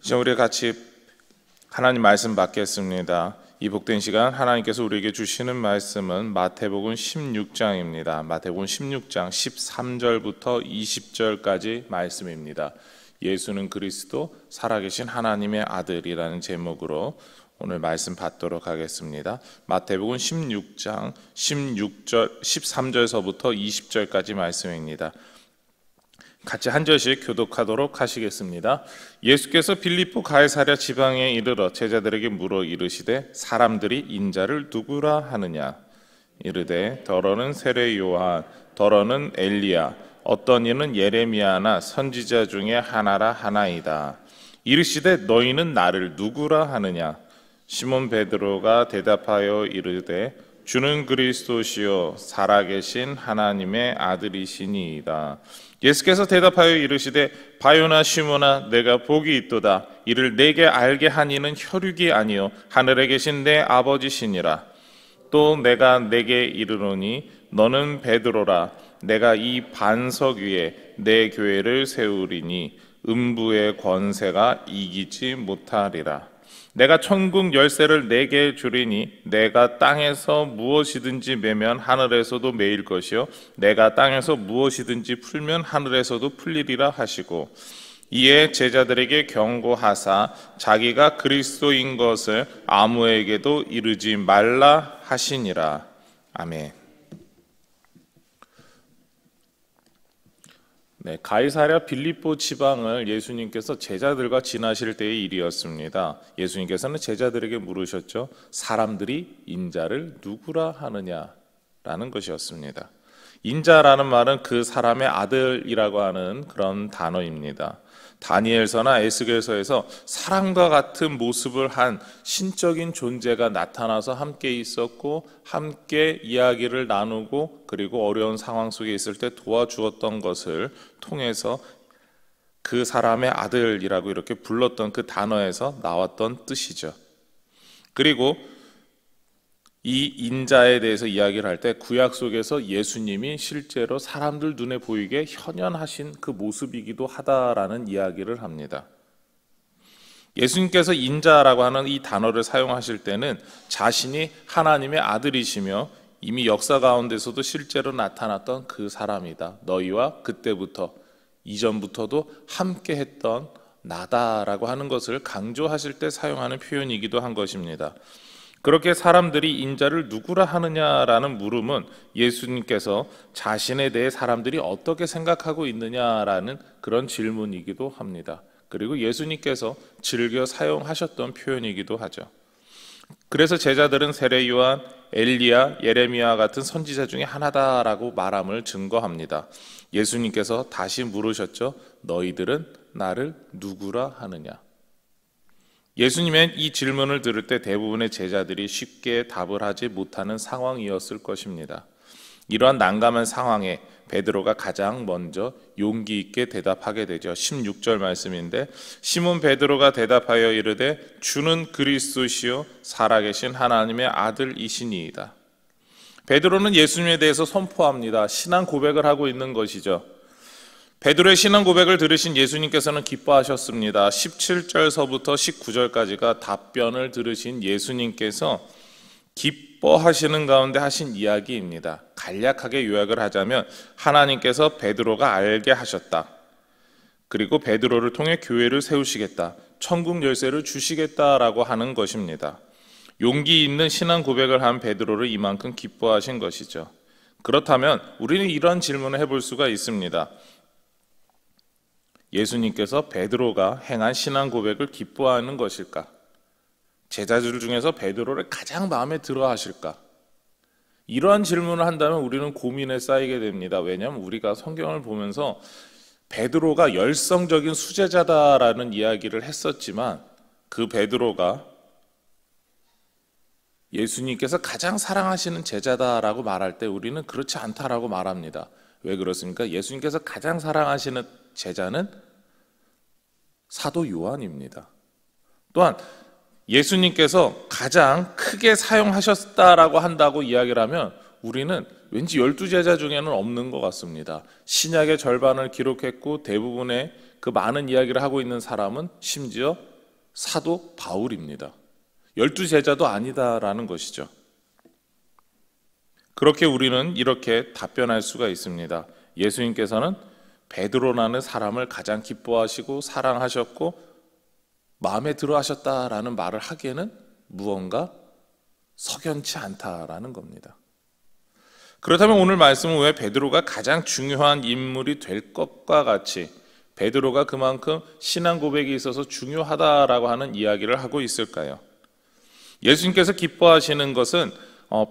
이제 우리 같이 하나님 말씀 받겠습니다. 이 복된 시간 하나님께서 우리에게 주시는 말씀은 마태복음 16장입니다. 마태복음 16장 13절부터 20절까지 말씀입니다. 예수는 그리스도 살아계신 하나님의 아들이라는 제목으로 오늘 말씀 받도록 하겠습니다. 마태복음 16장 13절서부터 20절까지 말씀입니다. 같이 한 절씩 교독하도록 하시겠습니다. 예수께서 빌립보 가이사랴 지방에 이르러 제자들에게 물어 이르시되 사람들이 인자를 누구라 하느냐? 이르되 더러는 세례 요한, 더러는 엘리야, 어떤 이는 예레미야나 선지자 중에 하나라 하나이다. 이르시되 너희는 나를 누구라 하느냐? 시몬 베드로가 대답하여 이르되 주는 그리스도시요 살아계신 하나님의 아들이시니이다. 예수께서 대답하여 이르시되 바요나 시몬아 내가 복이 있도다. 이를 내게 알게 한 이는 혈육이 아니요 하늘에 계신 내 아버지시니라. 또 내가 내게 이르노니 너는 베드로라. 내가 이 반석 위에 내 교회를 세우리니 음부의 권세가 이기지 못하리라. 내가 천국 열쇠를 내게 주리니 내가 땅에서 무엇이든지 매면 하늘에서도 매일 것이요 내가 땅에서 무엇이든지 풀면 하늘에서도 풀리리라 하시고, 이에 제자들에게 경고하사 자기가 그리스도인 것을 아무에게도 이르지 말라 하시니라. 아멘. 가이사랴 빌립보 지방을 예수님께서 제자들과 지나실 때의 일이었습니다. 예수님께서는 제자들에게 물으셨죠. 사람들이 인자를 누구라 하느냐라는 것이었습니다. 인자라는 말은 그 사람의 아들이라고 하는 그런 단어입니다. 다니엘서나 에스겔서에서 사람과 같은 모습을 한 신적인 존재가 나타나서 함께 있었고 함께 이야기를 나누고 그리고 어려운 상황 속에 있을 때 도와주었던 것을 통해서 그 사람의 아들이라고 이렇게 불렀던 그 단어에서 나왔던 뜻이죠. 그리고 이 인자에 대해서 이야기를 할 때 구약 속에서 예수님이 실제로 사람들 눈에 보이게 현현하신 그 모습이기도 하다라는 이야기를 합니다. 예수님께서 인자라고 하는 이 단어를 사용하실 때는 자신이 하나님의 아들이시며 이미 역사 가운데서도 실제로 나타났던 그 사람이다. 너희와 그때부터 이전부터도 함께 했던 나다라고 하는 것을 강조하실 때 사용하는 표현이기도 한 것입니다. 그렇게 사람들이 인자를 누구라 하느냐라는 물음은 예수님께서 자신에 대해 사람들이 어떻게 생각하고 있느냐라는 그런 질문이기도 합니다. 그리고 예수님께서 즐겨 사용하셨던 표현이기도 하죠. 그래서 제자들은 세례 요한, 엘리야, 예레미야 같은 선지자 중에 하나다라고 말함을 증거합니다. 예수님께서 다시 물으셨죠. 너희들은 나를 누구라 하느냐? 예수님의 이 질문을 들을 때 대부분의 제자들이 쉽게 답을 하지 못하는 상황이었을 것입니다. 이러한 난감한 상황에 베드로가 가장 먼저 용기 있게 대답하게 되죠. 16절 말씀인데 시몬 베드로가 대답하여 이르되 주는 그리스도시요 살아계신 하나님의 아들이시니이다. 베드로는 예수님에 대해서 선포합니다. 신앙 고백을 하고 있는 것이죠. 베드로의 신앙 고백을 들으신 예수님께서는 기뻐하셨습니다. 17절서부터 19절까지가 답변을 들으신 예수님께서 기뻐하시는 가운데 하신 이야기입니다. 간략하게 요약을 하자면 하나님께서 베드로가 알게 하셨다. 그리고 베드로를 통해 교회를 세우시겠다. 천국 열쇠를 주시겠다라고 하는 것입니다. 용기 있는 신앙 고백을 한 베드로를 이만큼 기뻐하신 것이죠. 그렇다면 우리는 이런 질문을 해볼 수가 있습니다. 예수님께서 베드로가 행한 신앙 고백을 기뻐하는 것일까? 제자들 중에서 베드로를 가장 마음에 들어 하실까? 이러한 질문을 한다면 우리는 고민에 쌓이게 됩니다. 왜냐하면 우리가 성경을 보면서 베드로가 열성적인 수제자다라는 이야기를 했었지만 그 베드로가 예수님께서 가장 사랑하시는 제자다라고 말할 때 우리는 그렇지 않다라고 말합니다. 왜 그렇습니까? 예수님께서 가장 사랑하시는 제자는 사도 요한입니다. 또한 예수님께서 가장 크게 사용하셨다라고 한다고 이야기를 하면 우리는 왠지 12제자 중에는 없는 것 같습니다. 신약의 절반을 기록했고 대부분의 그 많은 이야기를 하고 있는 사람은 심지어 사도 바울입니다. 12제자도 아니다라는 것이죠. 그렇게 우리는 이렇게 답변할 수가 있습니다. 예수님께서는 베드로라는 사람을 가장 기뻐하시고 사랑하셨고 마음에 들어 하셨다라는 말을 하기에는 무언가 석연치 않다라는 겁니다. 그렇다면 오늘 말씀은 왜 베드로가 가장 중요한 인물이 될 것과 같이 베드로가 그만큼 신앙 고백에 있어서 중요하다라고 하는 이야기를 하고 있을까요? 예수님께서 기뻐하시는 것은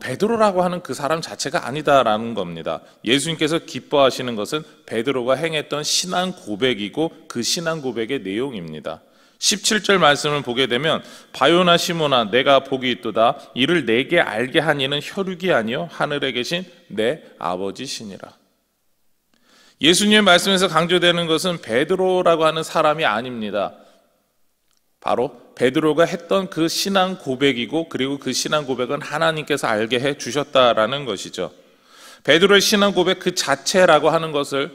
베드로라고 하는 그 사람 자체가 아니다라는 겁니다. 예수님께서 기뻐하시는 것은 베드로가 행했던 신앙 고백이고 그 신앙 고백의 내용입니다. 17절 말씀을 보게 되면 바요나 시몬아 내가 복이 있도다 이를 내게 알게 한 이는 혈육이 아니요 하늘에 계신 내 아버지시니라. 예수님의 말씀에서 강조되는 것은 베드로라고 하는 사람이 아닙니다. 바로 베드로가 했던 그 신앙 고백이고 그리고 그 신앙 고백은 하나님께서 알게 해 주셨다라는 것이죠. 베드로의 신앙 고백 그 자체라고 하는 것을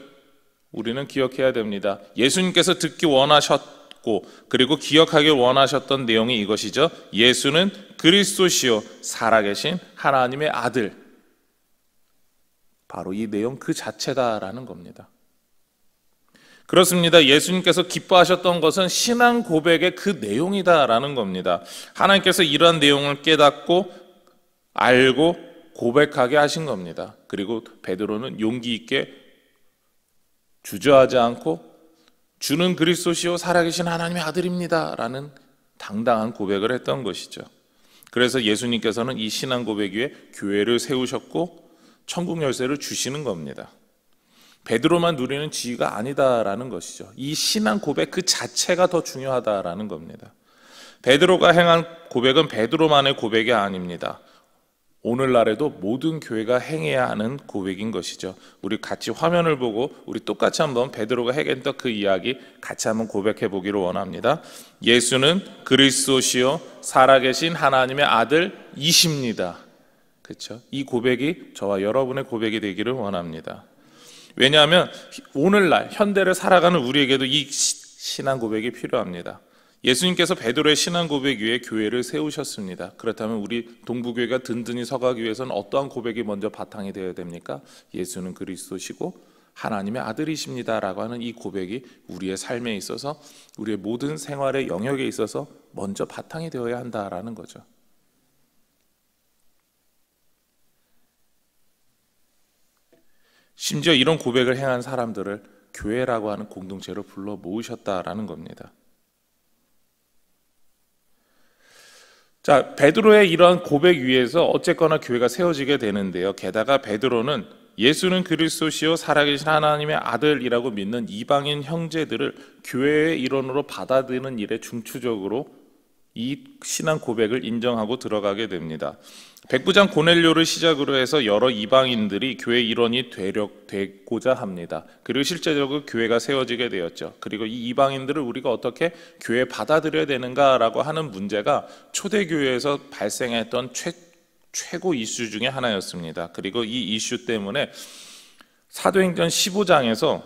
우리는 기억해야 됩니다. 예수님께서 듣기 원하셨고 그리고 기억하길 원하셨던 내용이 이것이죠. 예수는 그리스도시요 살아계신 하나님의 아들. 바로 이 내용 그 자체다라는 겁니다. 그렇습니다. 예수님께서 기뻐하셨던 것은 신앙 고백의 그 내용이다라는 겁니다. 하나님께서 이러한 내용을 깨닫고 알고 고백하게 하신 겁니다. 그리고 베드로는 용기 있게 주저하지 않고 주는 그리스도시요 살아계신 하나님의 아들입니다 라는 당당한 고백을 했던 것이죠. 그래서 예수님께서는 이 신앙 고백 위에 교회를 세우셨고 천국 열쇠를 주시는 겁니다. 베드로만 누리는 지위가 아니다라는 것이죠. 이 신앙 고백 그 자체가 더 중요하다라는 겁니다. 베드로가 행한 고백은 베드로만의 고백이 아닙니다. 오늘날에도 모든 교회가 행해야 하는 고백인 것이죠. 우리 같이 화면을 보고 우리 똑같이 한번 베드로가 행했던 그 이야기 같이 한번 고백해 보기를 원합니다. 예수는 그리스도시요 살아계신 하나님의 아들이십니다. 그렇죠? 이 고백이 저와 여러분의 고백이 되기를 원합니다. 왜냐하면 오늘날 현대를 살아가는 우리에게도 이 신앙 고백이 필요합니다. 예수님께서 베드로의 신앙 고백 위에 교회를 세우셨습니다. 그렇다면 우리 동부교회가 든든히 서가기 위해서는 어떠한 고백이 먼저 바탕이 되어야 됩니까? 예수는 그리스도시고 하나님의 아들이십니다라고 하는 이 고백이 우리의 삶에 있어서 우리의 모든 생활의 영역에 있어서 먼저 바탕이 되어야 한다라는 거죠. 심지어 이런 고백을 행한 사람들을 교회라고 하는 공동체로 불러 모으셨다라는 겁니다. 자, 베드로의 이러한 고백 위에서 어쨌거나 교회가 세워지게 되는데요. 게다가 베드로는 예수는 그리스도시요 살아계신 하나님의 아들이라고 믿는 이방인 형제들을 교회의 일원으로 받아들이는 일에 중추적으로 이 신앙 고백을 인정하고 들어가게 됩니다. 백부장 고넬료를 시작으로 해서 여러 이방인들이 교회 일원이 되고자 합니다. 그리고 실제적으로 교회가 세워지게 되었죠. 그리고 이 이방인들을 우리가 어떻게 교회에 받아들여야 되는가라고 하는 문제가 초대교회에서 발생했던 최고 이슈 중에 하나였습니다. 그리고 이 이슈 때문에 사도행전 15장에서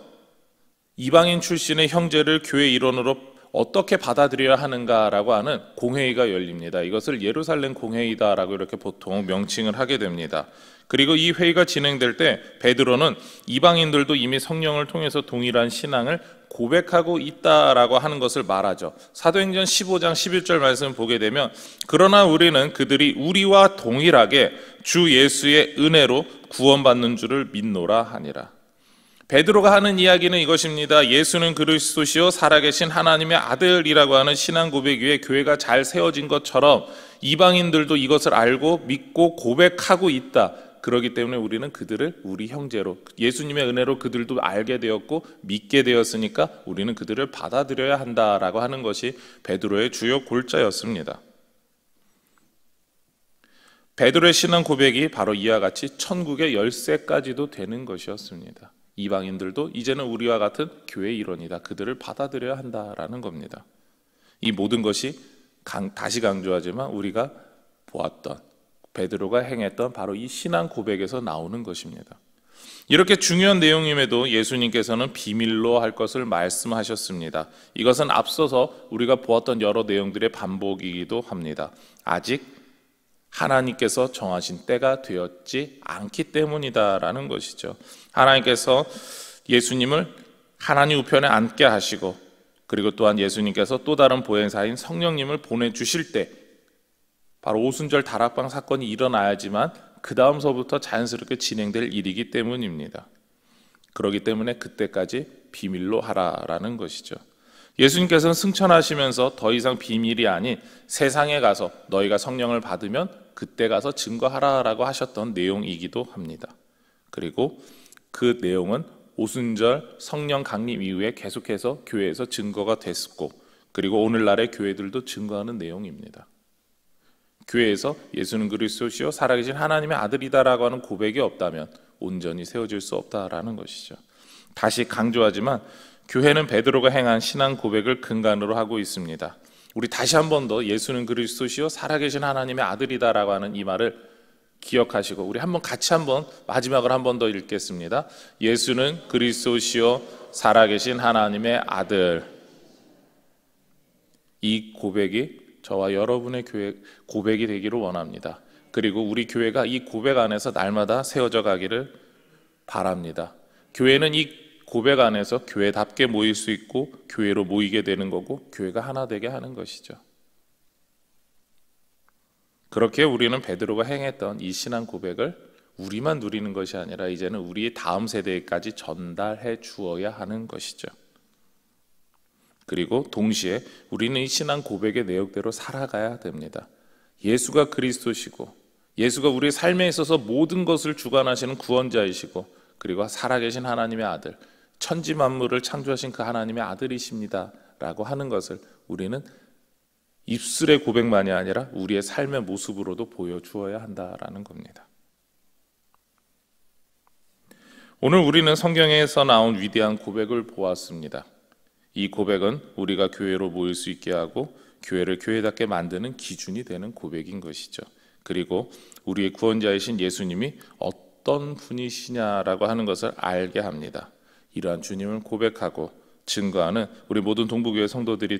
이방인 출신의 형제를 교회 일원으로 어떻게 받아들여야 하는가라고 하는 공회의가 열립니다. 이것을 예루살렘 공회의다라고 이렇게 보통 명칭을 하게 됩니다. 그리고 이 회의가 진행될 때 베드로는 이방인들도 이미 성령을 통해서 동일한 신앙을 고백하고 있다라고 하는 것을 말하죠. 사도행전 15장 11절 말씀을 보게 되면 그러나 우리는 그들이 우리와 동일하게 주 예수의 은혜로 구원받는 줄을 믿노라 하니라. 베드로가 하는 이야기는 이것입니다. 예수는 그리스도시요 살아계신 하나님의 아들이라고 하는 신앙 고백 위에 교회가 잘 세워진 것처럼 이방인들도 이것을 알고 믿고 고백하고 있다. 그렇기 때문에 우리는 그들을 우리 형제로 예수님의 은혜로 그들도 알게 되었고 믿게 되었으니까 우리는 그들을 받아들여야 한다라고 하는 것이 베드로의 주요 골자였습니다. 베드로의 신앙 고백이 바로 이와 같이 천국의 열쇠까지도 되는 것이었습니다. 이방인들도 이제는 우리와 같은 교회 일원이다. 그들을 받아들여야 한다라는 겁니다. 이 모든 것이 다시 강조하지만 우리가 보았던 베드로가 행했던 바로 이 신앙 고백에서 나오는 것입니다. 이렇게 중요한 내용임에도 예수님께서는 비밀로 할 것을 말씀하셨습니다. 이것은 앞서서 우리가 보았던 여러 내용들의 반복이기도 합니다. 아직 하나님께서 정하신 때가 되었지 않기 때문이다라는 것이죠. 하나님께서 예수님을 하나님 우편에 앉게 하시고, 그리고 또한 예수님께서 또 다른 보혜사인 성령님을 보내주실 때 바로 오순절 다락방 사건이 일어나야지만 그 다음서부터 자연스럽게 진행될 일이기 때문입니다. 그렇기 때문에 그때까지 비밀로 하라라는 것이죠. 예수님께서는 승천하시면서 더 이상 비밀이 아닌 세상에 가서 너희가 성령을 받으면 그때 가서 증거하라라고 하셨던 내용이기도 합니다. 그리고 그 내용은 오순절 성령 강림 이후에 계속해서 교회에서 증거가 됐고, 그리고 오늘날의 교회들도 증거하는 내용입니다. 교회에서 예수는 그리스도시요 살아계신 하나님의 아들이다라고 하는 고백이 없다면 온전히 세워질 수 없다라는 것이죠. 다시 강조하지만 교회는 베드로가 행한 신앙 고백을 근간으로 하고 있습니다. 우리 다시 한 번 더 예수는 그리스도시요 살아계신 하나님의 아들이다라고 하는 이 말을 기억하시고 우리 한번 같이 한번 마지막을 한 번 더 읽겠습니다. 예수는 그리스도시요 살아계신 하나님의 아들. 이 고백이 저와 여러분의 교회 고백이 되기를 원합니다. 그리고 우리 교회가 이 고백 안에서 날마다 세워져 가기를 바랍니다. 교회는 이 고백 안에서 교회답게 모일 수 있고 교회로 모이게 되는 거고 교회가 하나 되게 하는 것이죠. 그렇게 우리는 베드로가 행했던 이 신앙 고백을 우리만 누리는 것이 아니라 이제는 우리의 다음 세대까지 전달해 주어야 하는 것이죠. 그리고 동시에 우리는 이 신앙 고백의 내용대로 살아가야 됩니다. 예수가 그리스도시고 예수가 우리의 삶에 있어서 모든 것을 주관하시는 구원자이시고 그리고 살아계신 하나님의 아들, 천지 만물을 창조하신 그 하나님의 아들이십니다 라고 하는 것을 우리는 입술의 고백만이 아니라 우리의 삶의 모습으로도 보여주어야 한다라는 겁니다. 오늘 우리는 성경에서 나온 위대한 고백을 보았습니다. 이 고백은 우리가 교회로 모일 수 있게 하고 교회를 교회답게 만드는 기준이 되는 고백인 것이죠. 그리고 우리의 구원자이신 예수님이 어떤 분이시냐라고 하는 것을 알게 합니다. 이러한 주님을 고백하고 증거하는 우리 모든 동부교회 성도들이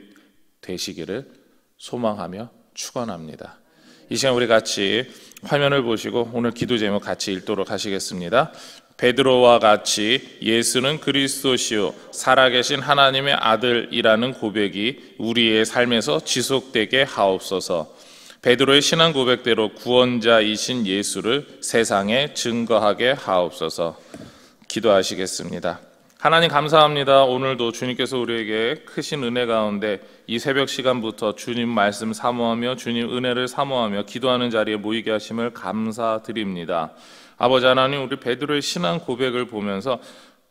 되시기를 소망하며 축원합니다. 이 시간 우리 같이 화면을 보시고 오늘 기도 제목 같이 읽도록 하시겠습니다. 베드로와 같이 예수는 그리스도시요 살아계신 하나님의 아들이라는 고백이 우리의 삶에서 지속되게 하옵소서. 베드로의 신앙 고백대로 구원자이신 예수를 세상에 증거하게 하옵소서. 기도하시겠습니다. 하나님 감사합니다. 오늘도 주님께서 우리에게 크신 은혜 가운데 이 새벽 시간부터 주님 말씀 사모하며 주님 은혜를 사모하며 기도하는 자리에 모이게 하심을 감사드립니다. 아버지 하나님, 우리 베드로의 신앙 고백을 보면서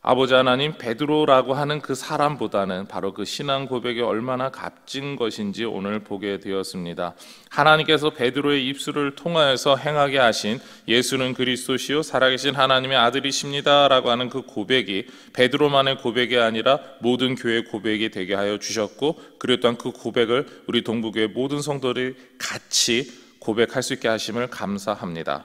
아버지 하나님, 베드로라고 하는 그 사람보다는 바로 그 신앙 고백이 얼마나 값진 것인지 오늘 보게 되었습니다. 하나님께서 베드로의 입술을 통하여서 행하게 하신 예수는 그리스도시요 살아계신 하나님의 아들이십니다 라고 하는 그 고백이 베드로만의 고백이 아니라 모든 교회의 고백이 되게 하여 주셨고, 그리고 또한 그 고백을 우리 동부교회 모든 성도들이 같이 고백할 수 있게 하심을 감사합니다.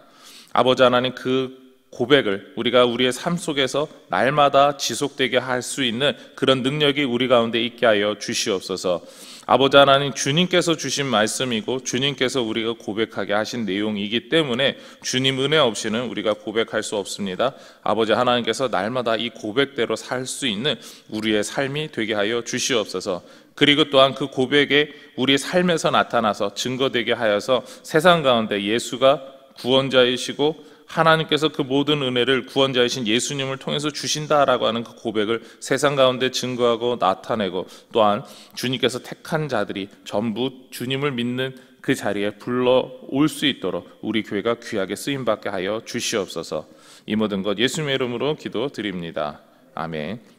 아버지 하나님, 그 고백을 우리가 우리의 삶 속에서 날마다 지속되게 할 수 있는 그런 능력이 우리 가운데 있게 하여 주시옵소서. 아버지 하나님, 주님께서 주신 말씀이고 주님께서 우리가 고백하게 하신 내용이기 때문에 주님 은혜 없이는 우리가 고백할 수 없습니다. 아버지 하나님께서 날마다 이 고백대로 살 수 있는 우리의 삶이 되게 하여 주시옵소서. 그리고 또한 그 고백에 우리의 삶에서 나타나서 증거되게 하여서 세상 가운데 예수가 구원자이시고 하나님께서 그 모든 은혜를 구원자이신 예수님을 통해서 주신다라고 하는 그 고백을 세상 가운데 증거하고 나타내고, 또한 주님께서 택한 자들이 전부 주님을 믿는 그 자리에 불러올 수 있도록 우리 교회가 귀하게 쓰임받게 하여 주시옵소서. 이 모든 것 예수님의 이름으로 기도드립니다. 아멘.